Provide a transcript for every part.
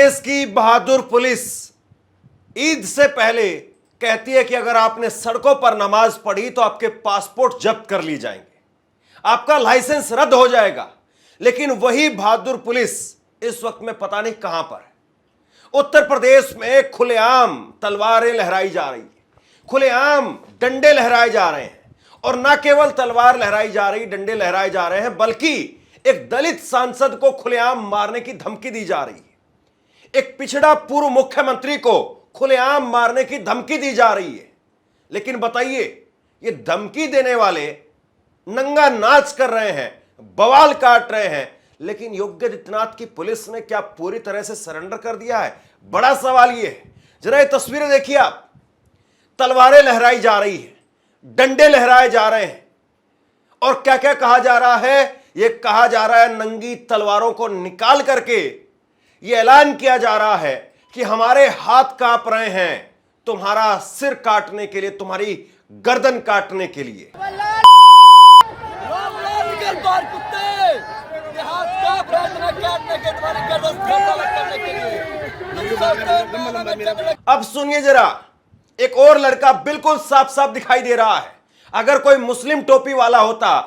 प्रदेश की बहादुर पुलिस ईद से पहले कहती है कि अगर आपने सड़कों पर नमाज पढ़ी तो आपके पासपोर्ट जब्त कर लिए जाएंगे, आपका लाइसेंस रद्द हो जाएगा। लेकिन वही बहादुर पुलिस इस वक्त में पता नहीं कहां पर है। उत्तर प्रदेश में खुलेआम तलवारें लहराई जा रही है, खुलेआम डंडे लहराए जा रहे हैं। और न केवल तलवार लहराई जा रही, डंडे लहराए जा रहे हैं, बल्कि एक दलित सांसद को खुलेआम मारने की धमकी दी जा रही है। एक पिछड़ा पूर्व मुख्यमंत्री को खुलेआम मारने की धमकी दी जा रही है। लेकिन बताइए, ये धमकी देने वाले नंगा नाच कर रहे हैं, बवाल काट रहे हैं, लेकिन योगी आदित्यनाथ की पुलिस ने क्या पूरी तरह से सरेंडर कर दिया है? बड़ा सवाल ये है। जरा ये तस्वीरें देखिए आप, तलवारें लहराई जा रही है, डंडे लहराए जा रहे हैं, और क्या क्या कहा जा रहा है? ये कहा जा रहा है नंगी तलवारों को निकाल करके ये ऐलान किया जा रहा है कि हमारे हाथ कांप रहे हैं तुम्हारा सिर काटने के लिए, तुम्हारी गर्दन काटने के लिए। अब सुनिए जरा, एक और लड़का बिल्कुल साफ साफ दिखाई दे रहा है। अगर कोई मुस्लिम टोपी वाला होता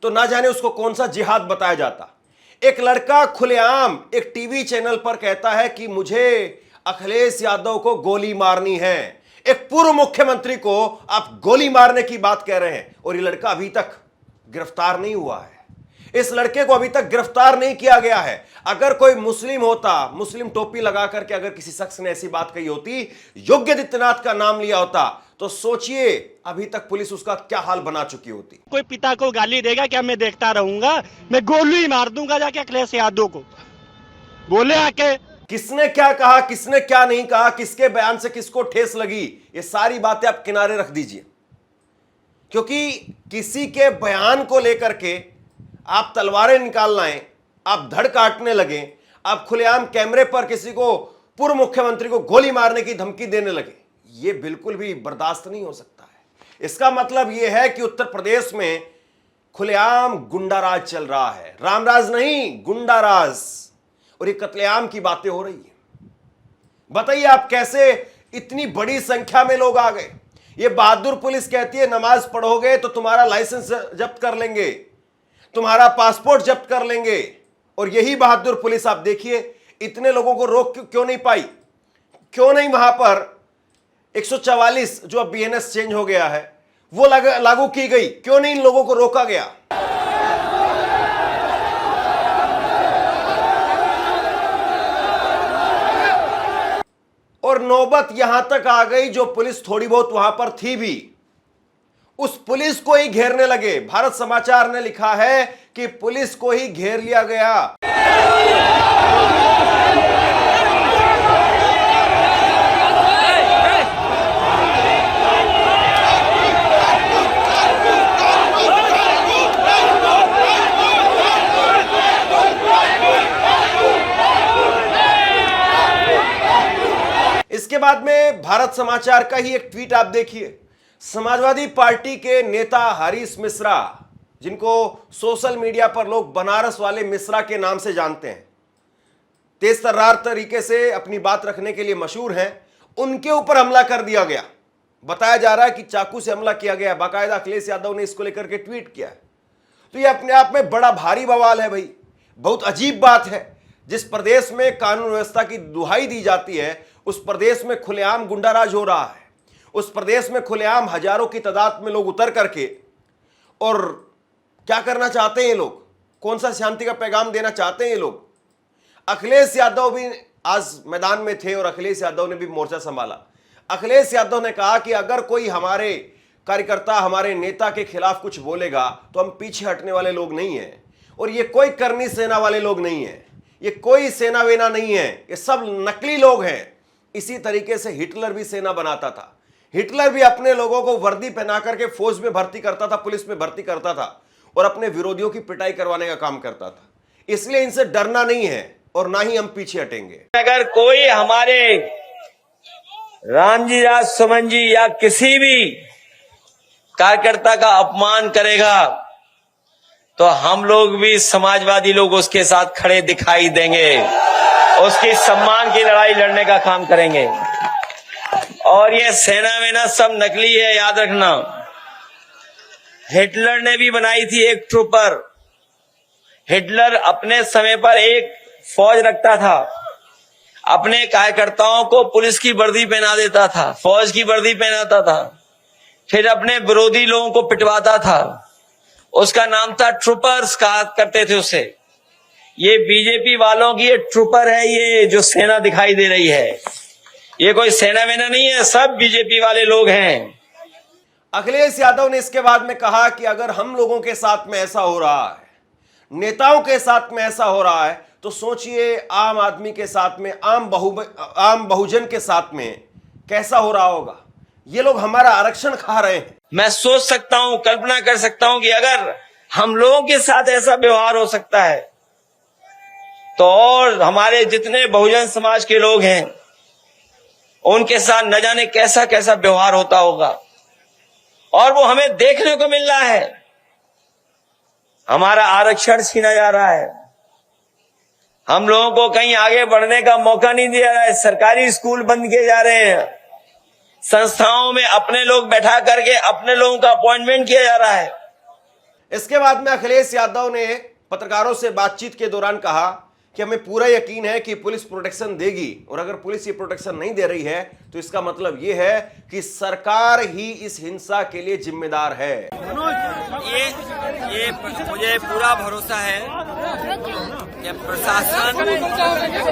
तो ना जाने उसको कौन सा जिहाद बताया जाता। एक लड़का खुलेआम एक टीवी चैनल पर कहता है कि मुझे अखिलेश यादव को गोली मारनी है। एक पूर्व मुख्यमंत्री को आप गोली मारने की बात कह रहे हैं, और ये लड़का अभी तक गिरफ्तार नहीं हुआ है। इस लड़के को अभी तक गिरफ्तार नहीं किया गया है। अगर कोई मुस्लिम होता, मुस्लिम टोपी लगा करके अगर किसी शख्स ने ऐसी बात कही होती, योगी आदित्यनाथ का नाम लिया होता, तो सोचिए अभी तक पुलिस उसका क्या हाल बना चुकी होती। कोई पिता को गाली देगा क्या? मैं देखता रहूंगा? मैं गोली मार दूंगा जाके अखिलेश यादव को। बोले आके किसने क्या कहा, किसने क्या नहीं कहा, किसके बयान से किसको ठेस लगी, ये सारी बातें आप किनारे रख दीजिए। क्योंकि किसी के बयान को लेकर के आप तलवारें निकाल लाएं, आप धड़ काटने लगे, आप खुलेआम कैमरे पर किसी को, पूर्व मुख्यमंत्री को गोली मारने की धमकी देने लगे, ये बिल्कुल भी बर्दाश्त नहीं हो सकता है। इसका मतलब यह है कि उत्तर प्रदेश में खुलेआम गुंडाराज चल रहा है, रामराज नहीं, गुंडाराज। और ये कत्लेआम की बातें हो रही है। बताइए आप, कैसे इतनी बड़ी संख्या में लोग आ गए? ये बहादुर पुलिस कहती है नमाज पढ़ोगे तो तुम्हारा लाइसेंस जब्त कर लेंगे, तुम्हारा पासपोर्ट जब्त कर लेंगे। और यही बहादुर पुलिस आप देखिए इतने लोगों को रोक क्यों नहीं पाई? क्यों नहीं वहां पर 144 जो अब बीएनएस चेंज हो गया है वो लागू की गई? क्यों नहीं इन लोगों को रोका गया? और नौबत यहां तक आ गई, जो पुलिस थोड़ी बहुत वहां पर थी भी, उस पुलिस को ही घेरने लगे। भारत समाचार ने लिखा है कि पुलिस को ही घेर लिया गया। इसके बाद में भारत समाचार का ही एक ट्वीट आप देखिए। समाजवादी पार्टी के नेता हरीश मिश्रा, जिनको सोशल मीडिया पर लोग बनारस वाले मिश्रा के नाम से जानते हैं, तेज तर्रार तरीके से अपनी बात रखने के लिए मशहूर हैं, उनके ऊपर हमला कर दिया गया। बताया जा रहा है कि चाकू से हमला किया गया। बाकायदा अखिलेश यादव ने इसको लेकर के ट्वीट किया है। तो ये अपने आप में बड़ा भारी बवाल है भाई। बहुत अजीब बात है, जिस प्रदेश में कानून व्यवस्था की दुहाई दी जाती है उस प्रदेश में खुलेआम गुंडाराज हो रहा है। उस प्रदेश में खुलेआम हजारों की तादाद में लोग उतर करके, और क्या करना चाहते हैं ये लोग? कौन सा शांति का पैगाम देना चाहते हैं ये लोग? अखिलेश यादव भी आज मैदान में थे और अखिलेश यादव ने भी मोर्चा संभाला। अखिलेश यादव ने कहा कि अगर कोई हमारे कार्यकर्ता, हमारे नेता के खिलाफ कुछ बोलेगा तो हम पीछे हटने वाले लोग नहीं हैं। और ये कोई करनी सेना वाले लोग नहीं है, ये कोई सेना वेना नहीं है, ये सब नकली लोग हैं। इसी तरीके से हिटलर भी सेना बनाता था। हिटलर भी अपने लोगों को वर्दी पहना करके फौज में भर्ती करता था, पुलिस में भर्ती करता था, और अपने विरोधियों की पिटाई करवाने का काम करता था। इसलिए इनसे डरना नहीं है और ना ही हम पीछे हटेंगे। अगर कोई हमारे रामजी राज सुमन जी या किसी भी कार्यकर्ता का अपमान करेगा तो हम लोग भी समाजवादी लोग उसके साथ खड़े दिखाई देंगे। उसकी सम्मान की लड़ाई लड़ने का काम करेंगे। और ये सेना वेना सब नकली है, याद रखना। हिटलर ने भी बनाई थी एक ट्रूपर। हिटलर अपने समय पर एक फौज रखता था, अपने कार्यकर्ताओं को पुलिस की वर्दी पहना देता था, फौज की वर्दी पहनाता था, फिर अपने विरोधी लोगों को पिटवाता था। उसका नाम था ट्रूपर्स, कहा करते थे उसे। ये बीजेपी वालों की ये ट्रूपर है, ये जो सेना दिखाई दे रही है, ये कोई सेना वेना नहीं है, सब बीजेपी वाले लोग हैं। अखिलेश यादव ने इसके बाद में कहा कि अगर हम लोगों के साथ में ऐसा हो रहा है, नेताओं के साथ में ऐसा हो रहा है, तो सोचिए आम आदमी के साथ में, आम बहुजन के साथ में कैसा हो रहा होगा। ये लोग हमारा आरक्षण खा रहे हैं। मैं सोच सकता हूं, कल्पना कर सकता हूं कि अगर हम लोगों के साथ ऐसा व्यवहार हो सकता है, तो और हमारे जितने बहुजन समाज के लोग हैं उनके साथ न जाने कैसा कैसा व्यवहार होता होगा। और वो हमें देखने को मिल रहा है। हमारा आरक्षण छीना जा रहा है, हम लोगों को कहीं आगे बढ़ने का मौका नहीं दिया जा रहा है। सरकारी स्कूल बंद किए जा रहे हैं, संस्थाओं में अपने लोग बैठा करके अपने लोगों का अपॉइंटमेंट किया जा रहा है। इसके बाद में अखिलेश यादव ने पत्रकारों से बातचीत के दौरान कहा कि हमें पूरा यकीन है कि पुलिस प्रोटेक्शन देगी, और अगर पुलिस ये प्रोटेक्शन नहीं दे रही है तो इसका मतलब ये है कि सरकार ही इस हिंसा के लिए जिम्मेदार है। ये मुझे पूरा भरोसा है कि प्रशासन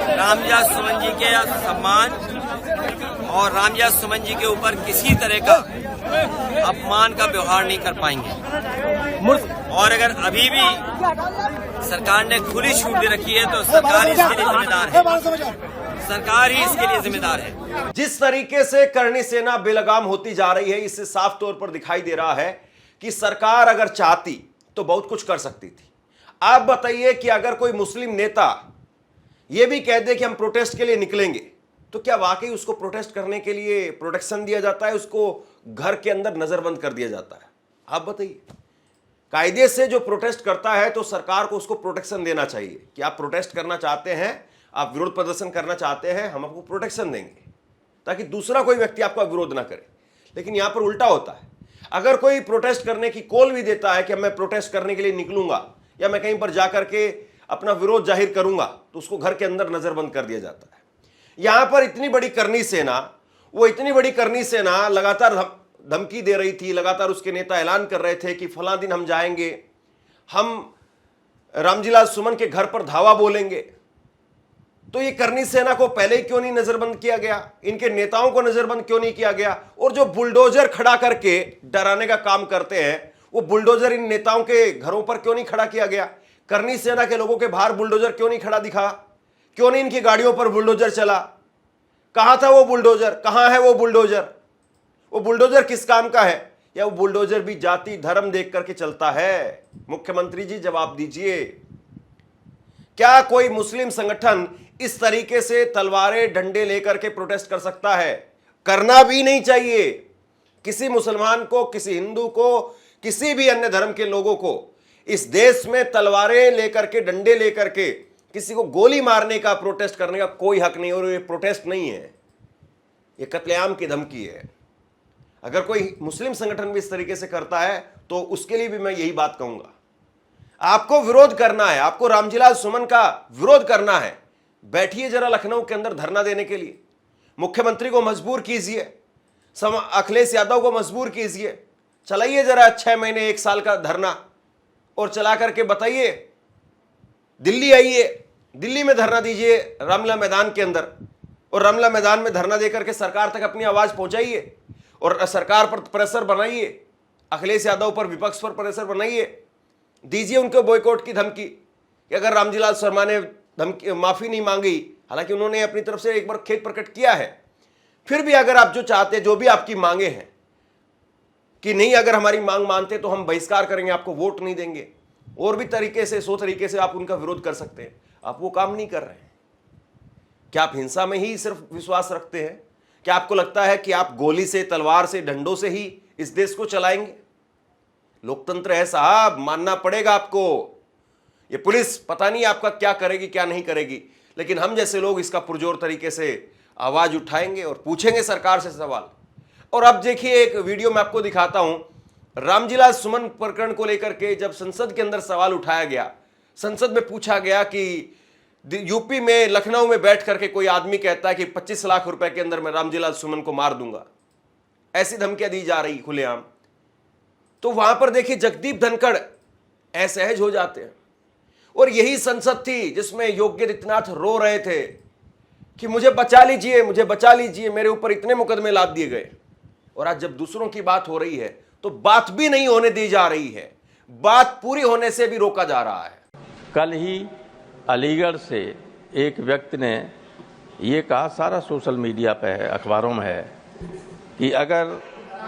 रामविलास सुमन जी के सम्मान और रामविलास सुमन जी के ऊपर किसी तरह का अपमान का व्यवहार नहीं कर पाएंगे। और अगर अभी भी सरकार ने खुली छूट दे रखी है तो सरकार इसके लिए जिम्मेदार है, सरकार ही इसके लिए जिम्मेदार है। जिस तरीके से करनी सेना बेलगाम होती जा रही है, इससे साफ तौर पर दिखाई दे रहा है कि सरकार अगर चाहती तो बहुत कुछ कर सकती थी। आप बताइए कि अगर कोई मुस्लिम नेता यह भी कह दे कि हम प्रोटेस्ट के लिए निकलेंगे, तो क्या वाकई उसको प्रोटेस्ट करने के लिए प्रोटेक्शन दिया जाता है, उसको घर के अंदर नजरबंद कर दिया जाता है? आप बताइए। कायदे से जो प्रोटेस्ट करता है तो सरकार को उसको प्रोटेक्शन देना चाहिए कि आप प्रोटेस्ट करना चाहते हैं, आप विरोध प्रदर्शन करना चाहते हैं, हम आपको प्रोटेक्शन देंगे ताकि दूसरा कोई व्यक्ति आपका विरोध ना करे। लेकिन यहां पर उल्टा होता है। अगर कोई प्रोटेस्ट करने की कॉल भी देता है कि मैं प्रोटेस्ट करने के लिए निकलूंगा या मैं कहीं पर जाकर के अपना विरोध जाहिर करूंगा, तो उसको घर के अंदर नजरबंद कर दिया जाता है। यहां पर इतनी बड़ी करनी सेना, वो इतनी बड़ी करनी सेना लगातार धमकी दे रही थी, लगातार उसके नेता ऐलान कर रहे थे कि फलां दिन हम जाएंगे, हम रामविलास सुमन के घर पर धावा बोलेंगे। तो ये करनी सेना को पहले ही क्यों नहीं नजरबंद किया गया? इनके नेताओं को नजरबंद क्यों नहीं किया गया? और जो बुलडोजर खड़ा करके डराने का काम करते हैं, वो बुलडोजर इन नेताओं के घरों पर क्यों नहीं खड़ा किया गया? करनी सेना के लोगों के बाहर बुलडोजर क्यों नहीं खड़ा दिखा? क्यों नहीं इनकी गाड़ियों पर बुलडोजर चला? कहां था वो बुलडोजर? कहां है वो बुलडोजर? वो बुलडोजर किस काम का है? या वो बुलडोजर भी जाति धर्म देख करके चलता है? मुख्यमंत्री जी जवाब दीजिए। क्या कोई मुस्लिम संगठन इस तरीके से तलवारें डंडे लेकर के प्रोटेस्ट कर सकता है? करना भी नहीं चाहिए। किसी मुसलमान को, किसी हिंदू को, किसी भी अन्य धर्म के लोगों को इस देश में तलवारें लेकर के, डंडे लेकर के किसी को गोली मारने का, प्रोटेस्ट करने का कोई हक नहीं। और ये प्रोटेस्ट नहीं है, ये कत्लेआम की धमकी है। अगर कोई मुस्लिम संगठन भी इस तरीके से करता है तो उसके लिए भी मैं यही बात कहूंगा। आपको विरोध करना है, आपको रामविलास सुमन का विरोध करना है, बैठिए जरा लखनऊ के अंदर धरना देने के लिए। मुख्यमंत्री को मजबूर कीजिए, अखिलेश यादव को मजबूर कीजिए, चलाइए जरा 6 महीने 1 साल का धरना और चला करके बताइए। दिल्ली आइए, दिल्ली में धरना दीजिए रामलीला मैदान के अंदर, और रामलीला मैदान में धरना देकर के सरकार तक अपनी आवाज पहुंचाइए और सरकार पर प्रेशर बनाइए, अखिलेश यादव पर, विपक्ष पर प्रेशर बनाइए, दीजिए उनको बॉयकॉट की धमकी कि अगर रामविलास शर्मा ने धमकी माफी नहीं मांगी, हालांकि उन्होंने अपनी तरफ से एक बार खेद प्रकट किया है, फिर भी अगर आप जो चाहते, जो भी आपकी मांगे हैं कि नहीं, अगर हमारी मांग मानते तो हम बहिष्कार करेंगे, आपको वोट नहीं देंगे, और भी तरीके से 100 तरीके से आप उनका विरोध कर सकते हैं, आप वो काम नहीं कर रहे हैं। क्या आप हिंसा में ही सिर्फ विश्वास रखते हैं? क्या आपको लगता है कि आप गोली से, तलवार से, डंडों से ही इस देश को चलाएंगे? लोकतंत्र है साहब, मानना पड़ेगा आपको। ये पुलिस पता नहीं आपका क्या करेगी क्या नहीं करेगी, लेकिन हम जैसे लोग इसका पुरजोर तरीके से आवाज उठाएंगे और पूछेंगे सरकार से सवाल। और अब देखिए एक वीडियो मैं आपको दिखाता हूं, रामजीलाल सुमन प्रकरण को लेकर के जब संसद के अंदर सवाल उठाया गया, संसद में पूछा गया कि यूपी में लखनऊ में बैठ करके कोई आदमी कहता है कि 25 लाख रुपए के अंदर मैं रामजीलाल सुमन को मार दूंगा, ऐसी धमकियां दी जा रही खुलेआम। तो वहां पर देखिए जगदीप धनखड़ असहज हो जाते हैं। और यही संसद थी जिसमें योगी आदित्यनाथ रो रहे थे कि मुझे बचा लीजिए, मुझे बचा लीजिए, मेरे ऊपर इतने मुकदमे लाद दिए गए। और आज जब दूसरों की बात हो रही है तो बात भी नहीं होने दी जा रही है, बात पूरी होने से भी रोका जा रहा है। कल ही अलीगढ़ से एक व्यक्ति ने ये कहा, सारा सोशल मीडिया पे है, अखबारों में है, कि अगर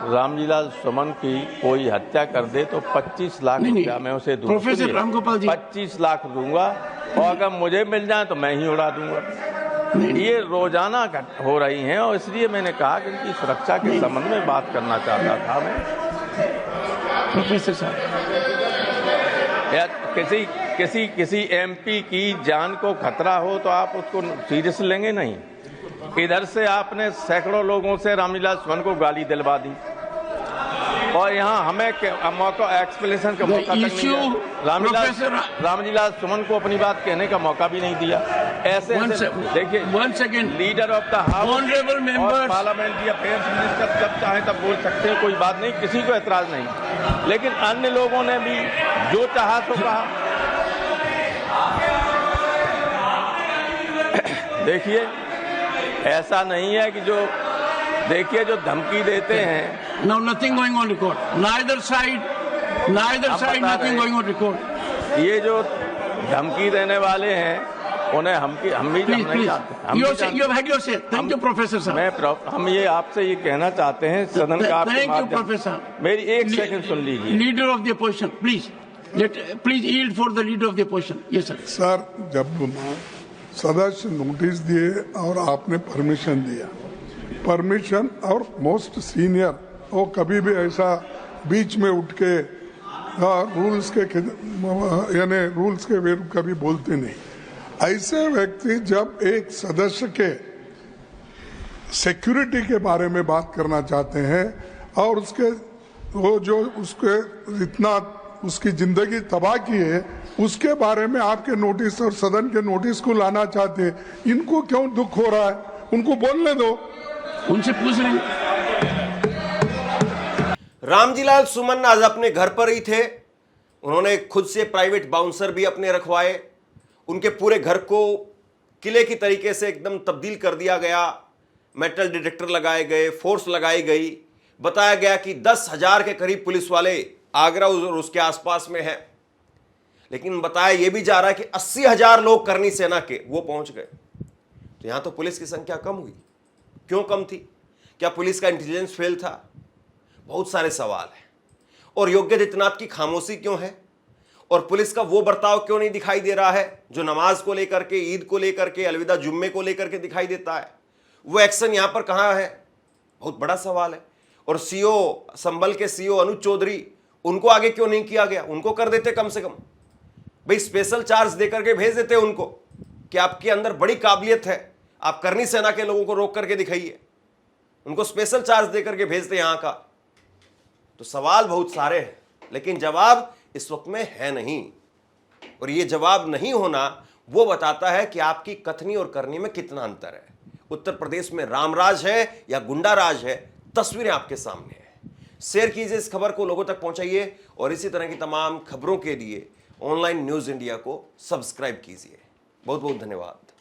रामजीलाल सुमन की कोई हत्या कर दे तो 25 लाख रुपया मैं उसे दूंगा। प्रोफेसर रामगोपाल जी, 25 लाख दूंगा और अगर मुझे मिल जाए तो मैं ही उड़ा दूंगा। ये रोजाना हो रही हैं और इसलिए मैंने कहा कि इनकी सुरक्षा के संबंध में बात करना चाहता था मैं। प्रोफेसर साहब, किसी एमपी की जान को खतरा हो तो आप उसको सीरियस लेंगे नहीं। इधर से आपने सैकड़ों लोगों से रामजीलाल सुमन को गाली दिलवा दी और यहाँ हमें मौका एक्सप्लेनेशन का मौका तक नहीं दिया। रामजीलाल सुमन को अपनी बात कहने का मौका भी नहीं दिया। ऐसे देखिए, लीडर ऑफ द हाउस और पार्लियामेंट्री अफेयर्स मिनिस्टर जब चाहे तब बोल सकते हैं, कोई बात नहीं, किसी को एतराज नहीं। लेकिन अन्य लोगों ने भी जो चाहा तो कहा। देखिए, ऐसा नहीं है कि जो देखिए जो धमकी देते हैं। No, nothing going on record. Neither side, nothing going on record. ये जो धमकी देने वाले हैं उन्हें हम भी नहीं जानते। थैंक यू प्रोफेसर साहब। हम ये आपसे ये कहना चाहते हैं सदन का आपके थैंक यू माध्यम। प्रोफेसर। मेरी एक सेकंड सुन लीजिए। Leader of the opposition, please yield for the leader of the opposition. Yes sir. Sir, जब सदस्य नोटिस दिए और आपने परमिशन दिया, परमिशन और मोस्ट सीनियर वो कभी भी ऐसा बीच में उठ के रूल्स के यानी रूल्स के विरुद्ध कभी बोलते नहीं। ऐसे व्यक्ति जब एक सदस्य के सिक्योरिटी के बारे में बात करना चाहते हैं और उसके वो जो उसके इतना उसकी जिंदगी तबाह की है उसके बारे में आपके नोटिस और सदन के नोटिस को लाना चाहते हैं, इनको क्यों दुख हो रहा है? उनको बोलने दो, उनसे पूछ लेंगे। रामजीलाल सुमन आज अपने घर पर ही थे। उन्होंने खुद से प्राइवेट बाउंसर भी अपने रखवाए। उनके पूरे घर को किले की तरीके से एकदम तब्दील कर दिया गया। मेटल डिटेक्टर लगाए गए, फोर्स लगाई गई। बताया गया कि 10,000 के करीब पुलिस वाले आगरा और उसके आसपास में है। लेकिन बताया यह भी जा रहा है कि 80,000 लोग करनी सेना के वो पहुंच गए। तो यहां तो पुलिस की संख्या कम हुई। क्यों कम थी? क्या पुलिस का इंटेलिजेंस फेल था? बहुत सारे सवाल हैं। और योगी आदित्यनाथ की खामोशी क्यों है? और पुलिस का वो बर्ताव क्यों नहीं दिखाई दे रहा है जो नमाज को लेकर के, ईद को लेकर के, अलविदा जुम्मे को लेकर के दिखाई देता है? वो एक्शन यहां पर कहां है? बहुत बड़ा सवाल है। और सीओ संभल के सीओ अनुज चौधरी, उनको आगे क्यों नहीं किया गया? उनको कर देते कम से कम। भाई स्पेशल चार्ज देकर के भेज देते उनको कि आपके अंदर बड़ी काबिलियत है, आप करनी सेना के लोगों को रोक करके दिखाइए। उनको स्पेशल चार्ज देकर के भेजते यहां का। तो सवाल बहुत सारे हैं लेकिन जवाब इस वक्त में है नहीं। और ये जवाब नहीं होना वो बताता है कि आपकी कथनी और करनी में कितना अंतर है। उत्तर प्रदेश में रामराज है या गुंडा राज है, तस्वीरें आपके सामने है। शेयर कीजिए इस खबर को, लोगों तक पहुंचाइए और इसी तरह की तमाम खबरों के लिए ऑनलाइन न्यूज इंडिया को सब्सक्राइब कीजिए। बहुत बहुत धन्यवाद।